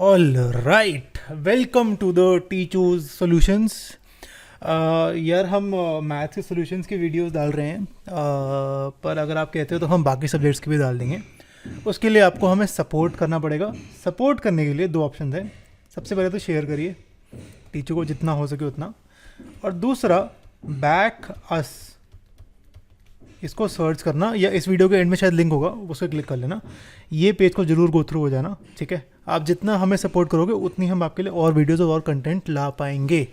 All right, welcome to the Teachooz solutions. यार हम maths के सॉल्यूशंस की वीडियोस डाल रहे हैं, पर अगर आप कहते हो तो हम बाकी सब्जेक्ट्स की भी डाल देंगे। उसके लिए आपको हमें सपोर्ट करना पड़ेगा। सपोर्ट करने के लिए दो ऑप्शन हैं। सबसे पहले तो शेयर करिए टीचर को जितना हो सके उतना, और दूसरा बैक अस, इसको सर्च करना या इस वीडियो के एंड में शायद लिंक होगा, उसको क्लिक कर लेना। ये पेज को जरूर गो थ्रू हो जाना, ठीक है। आप जितना हमें सपोर्ट करोगे उतनी हम आपके लिए और वीडियोस और कंटेंट ला पाएंगे।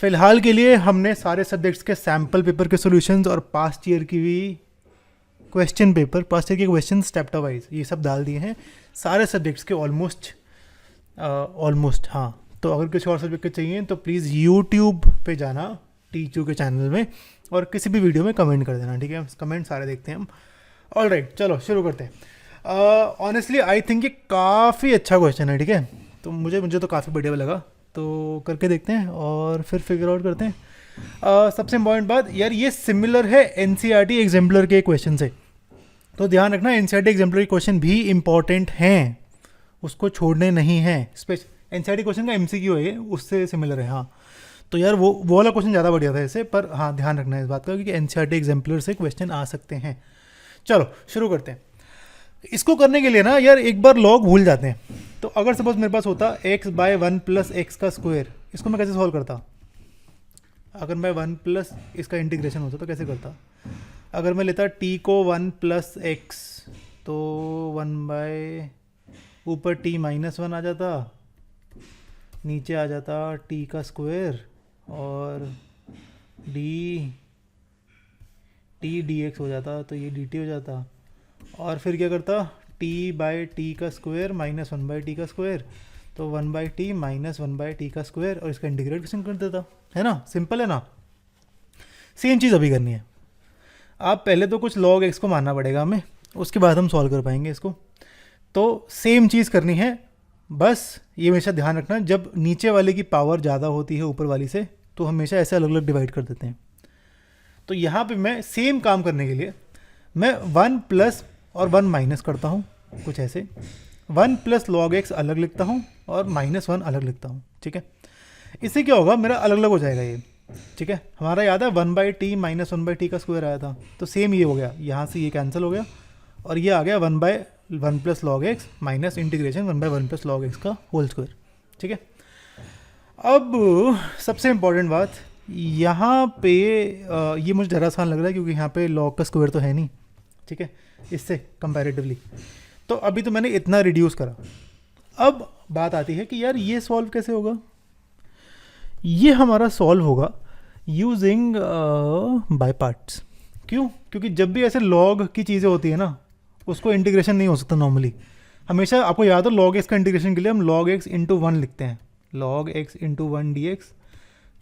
फिलहाल के लिए हमने सारे सब्जेक्ट्स के सैम्पल पेपर के सॉल्यूशंस और पास्ट ईयर की भी क्वेश्चन पेपर, पास्ट ईयर के क्वेश्चन चैप्टर वाइज ये सब डाल दिए हैं सारे सब्जेक्ट्स के ऑलमोस्ट। हाँ, तो अगर किसी और सब्जेक्ट के चाहिए तो प्लीज़ यूट्यूब पे जाना टीचू के चैनल में और किसी भी वीडियो में कमेंट कर देना, ठीक है। कमेंट सारे देखते हैं हम। ऑल राइट, चलो शुरू करते हैं। ऑनेस्टली आई थिंक ये काफ़ी अच्छा क्वेश्चन है, ठीक है। तो मुझे तो काफ़ी बढ़िया लगा, तो करके देखते हैं और फिर फिगर आउट करते हैं। सबसे इम्पॉर्टेंट बात यार, ये सिमिलर है एनसीईआरटी एग्जाम्पलर के क्वेश्चन से, तो ध्यान रखना एनसीईआरटी एग्जाम्पलर के क्वेश्चन भी इंपॉर्टेंट हैं, उसको छोड़ने नहीं हैं। एनसीईआरटी क्वेश्चन का एमसीक्यू है, उससे सिमिलर है। हाँ, तो यार वो वाला क्वेश्चन ज़्यादा बढ़िया था इससे, पर हाँ ध्यान रखना है इस बात का क्योंकि एनसीईआरटी एग्जाम्पलर से क्वेश्चन आ सकते हैं। चलो शुरू करते हैं। इसको करने के लिए ना यार एक बार लॉग भूल जाते हैं। तो अगर सपोज मेरे पास होता x बाय 1 प्लस एक्स का स्क्वायर, इसको मैं कैसे सॉल्व करता? अगर मैं 1 प्लस इसका इंटीग्रेशन होता तो कैसे करता? अगर मैं लेता t को 1 प्लस एक्स तो 1 बाय ऊपर t माइनस 1 आ जाता, नीचे आ जाता t का स्क्वायर और टी डी एक्स हो जाता, तो ये डी टी हो जाता। और फिर क्या करता? t बाई टी का स्क्वायर माइनस 1 बाई टी का स्क्वायर, तो 1 by T minus 1 by T का स्क्वायर, और इसका इंटीग्रेशन कर देता, है ना। सिंपल है ना। सेम चीज़ अभी करनी है। आप पहले तो कुछ log x को मानना पड़ेगा हमें, उसके बाद हम सॉल्व कर पाएंगे इसको। तो सेम चीज़ करनी है, बस ये हमेशा ध्यान रखना, जब नीचे वाले की पावर ज़्यादा होती है ऊपर वाली से तो हमेशा ऐसे अलग अलग डिवाइड कर देते हैं। तो यहाँ पे मैं सेम काम करने के लिए मैं 1 प्लस और 1 माइनस करता हूँ, कुछ ऐसे 1 प्लस लॉग एक्स अलग लिखता हूँ और -1 अलग लिखता हूँ, ठीक है। इससे क्या होगा, मेरा अलग अलग हो जाएगा ये, ठीक है। हमारा याद है 1 by T minus 1 by T का स्क्वायर आया था, तो सेम ये हो गया, यहाँ से ये कैंसिल हो गया और ये आ गया 1 by 1 plus log x minus integration 1 by 1 plus log x का होल स्क्वायर, ठीक है। अब सबसे इम्पॉर्टेंट बात यहाँ पे, ये मुझे ज़रा आसान लग रहा है क्योंकि यहाँ पे लॉग का स्क्वायर तो है नहीं, ठीक है, इससे कंपैरेटिवली। तो अभी तो मैंने इतना रिड्यूस करा। अब बात आती है कि यार ये सॉल्व कैसे होगा। ये हमारा सॉल्व होगा यूजिंग बाय पार्ट्स। क्यों? क्योंकि जब भी ऐसे लॉग की चीज़ें होती है ना, उसको इंटीग्रेशन नहीं हो सकता नॉर्मली। हमेशा आपको याद हो लॉग एक्स का इंटीग्रेशन के लिए हम लॉग एक्स इंटू 1 लिखते हैं, log x into 1 D x,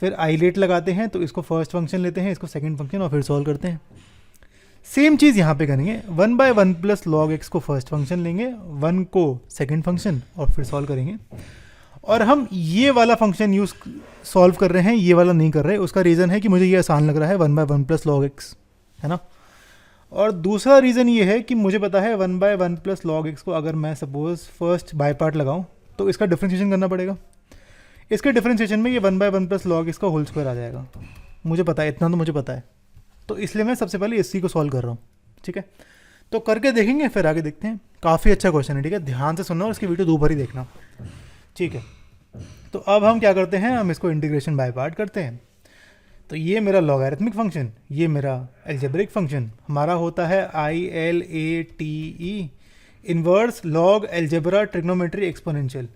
फिर आइलेट लगाते हैं, तो इसको फर्स्ट फंक्शन लेते हैं, इसको सेकंड फंक्शन, और फिर सॉल्व करते हैं। सेम चीज़ यहाँ पे करेंगे, 1 बाय 1 प्लस लॉग एक्स को फर्स्ट फंक्शन लेंगे, 1 को सेकंड फंक्शन, और फिर सॉल्व करेंगे। और हम ये वाला फंक्शन सॉल्व कर रहे हैं, ये वाला नहीं कर रहे। उसका रीज़न है कि मुझे ये आसान लग रहा है, 1 बाय 1 प्लस लॉग एक्स, है ना। और दूसरा रीज़न ये है कि मुझे पता है 1 बाय 1 प्लस लॉग एक्स को अगर मैं सपोज फर्स्ट बाय पार्ट लगाऊँ तो इसका डिफ्रेंशिएशन करना पड़ेगा। इसके डिफ्रेंशिएशन में ये 1 बाय 1 प्लस लॉग इसका होल स्क्वायर आ जाएगा। मुझे पता है, इतना तो मुझे पता है, तो इसलिए मैं सबसे पहले इसी को सॉल्व कर रहा हूँ, ठीक है। तो करके देखेंगे, फिर आगे देखते हैं। काफ़ी अच्छा क्वेश्चन है, ठीक है, ध्यान से सुनना और इसकी वीडियो 2 बार ही देखना, ठीक है। तो अब हम क्या करते हैं, हम इसको इंटीग्रेशन बाय पार्ट करते हैं। तो ये मेरा लॉगरिथमिक फंक्शन, ये मेरा अलजेब्रिक फंक्शन हमारा होता है ILATE, inverse log algebra trigonometry exponential.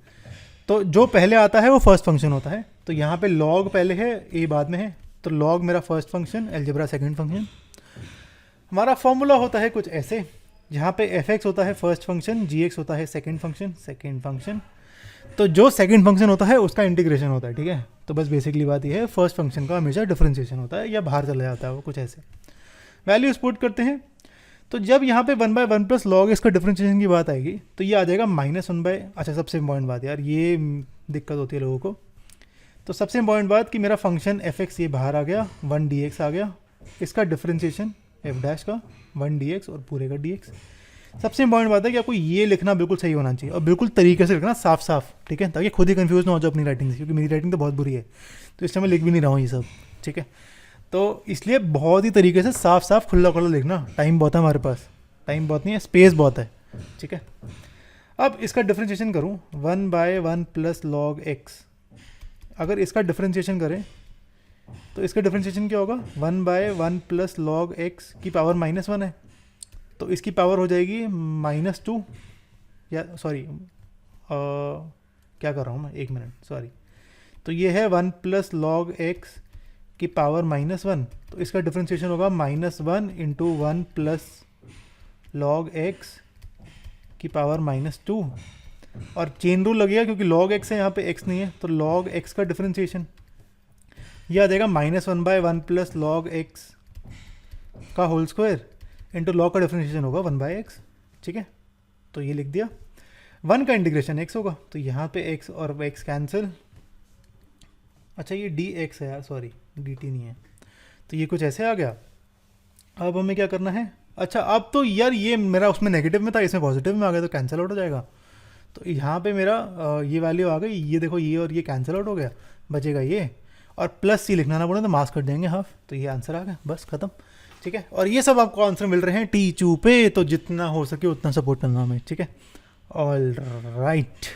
तो जो पहले आता है वो फर्स्ट फंक्शन होता है, तो यहाँ पे लॉग पहले है, ए बाद में है, तो लॉग मेरा first function, algebra second function. हमारा फॉर्मूला होता है कुछ ऐसे, जहाँ पे एफ एक्स होता है फर्स्ट फंक्शन, जी एक्स होता है सेकंड फंक्शन। तो जो सेकंड फंक्शन होता है उसका इंटीग्रेशन होता है, ठीक है। तो बस बेसिकली बात यह है, फर्स्ट फंक्शन का हमेशा डिफरेंशिएशन होता है या बाहर चला जाता है वो, कुछ ऐसे वैल्यूज पुट करते हैं। तो जब यहाँ पे 1 बाय 1 प्लस लॉग इसका डिफरेंशिएशन की बात आएगी तो ये आ जाएगा -1 बाय, अच्छा सबसे इंपॉर्टेंट बात यार, ये दिक्कत होती है लोगों को। तो सबसे इंपॉर्टेंट बात कि मेरा फंक्शन एफ एक्स ये बाहर आ गया, 1 डी एक्स आ गया, इसका डिफरेंशिएशन एफ डैश का 1 डी एक्स और पूरे का डी एक्स। सबसे इंपॉर्टेंट बात है कि आपको ये लिखना बिल्कुल सही होना चाहिए और बिल्कुल तरीके से लिखना, साफ साफ, ठीक है, ताकि खुद ही कंफ्यूज ना हो जाओ अपनी राइटिंग से, क्योंकि मेरी राइटिंग तो बहुत बुरी है, तो इसलिए मैं लिख भी नहीं रहा हूँ ये सब, ठीक है। तो इसलिए बहुत ही तरीके से साफ साफ खुला खुला लिखना। टाइम बहुत है हमारे पास, टाइम बहुत नहीं है, स्पेस बहुत है, ठीक है। अब इसका डिफ्रेंशिएशन करूँ, 1/1 प्लस लॉग एक्स, अगर इसका डिफ्रेंशिएशन करें तो इसका डिफ्रेंशिएशन क्या होगा, 1/1 प्लस लॉग एक्स की पावर -1 है, तो इसकी पावर हो जाएगी -2, या सॉरी क्या कर रहा हूँ मैं, 1 मिनट, सॉरी। तो ये है 1 प्लस लॉग एक्स की पावर -1, तो इसका डिफ्रेंशिएशन होगा -1 इंटू 1 प्लस लॉग एक्स की पावर -2, और चेन रूल लगेगा क्योंकि लॉग एक्स है यहाँ पे, एक्स नहीं है, तो लॉग एक्स का डिफ्रेंशिएशन यह आ जाएगा -1/1 प्लस लॉग एक्स का होल स्क्वायर इंटू लॉग का डिफ्रेंशिएशन होगा 1/x, ठीक है। तो ये लिख दिया, 1 का इंटीग्रेशन x होगा, तो यहाँ पे x और x कैंसिल, अच्छा ये dx है यार, सॉरी dt नहीं है, तो ये कुछ ऐसे आ गया। अब हमें क्या करना है, अच्छा अब तो यार ये मेरा उसमें नेगेटिव में था, इसमें पॉजिटिव में आ गया, तो कैंसिल आउट हो जाएगा। तो यहाँ पे मेरा ये वैल्यू आ गई, ये देखो ये और ये कैंसिल आउट हो गया, बचेगा ये, और प्लस सी लिखना ना पड़े तो मास कर देंगे हाफ, तो ये आंसर आ गया, बस खत्म, ठीक है। और ये सब आपको आंसर मिल रहे हैं टी चू पे, तो जितना हो सके उतना सपोर्ट करना हमें, ठीक है। All right.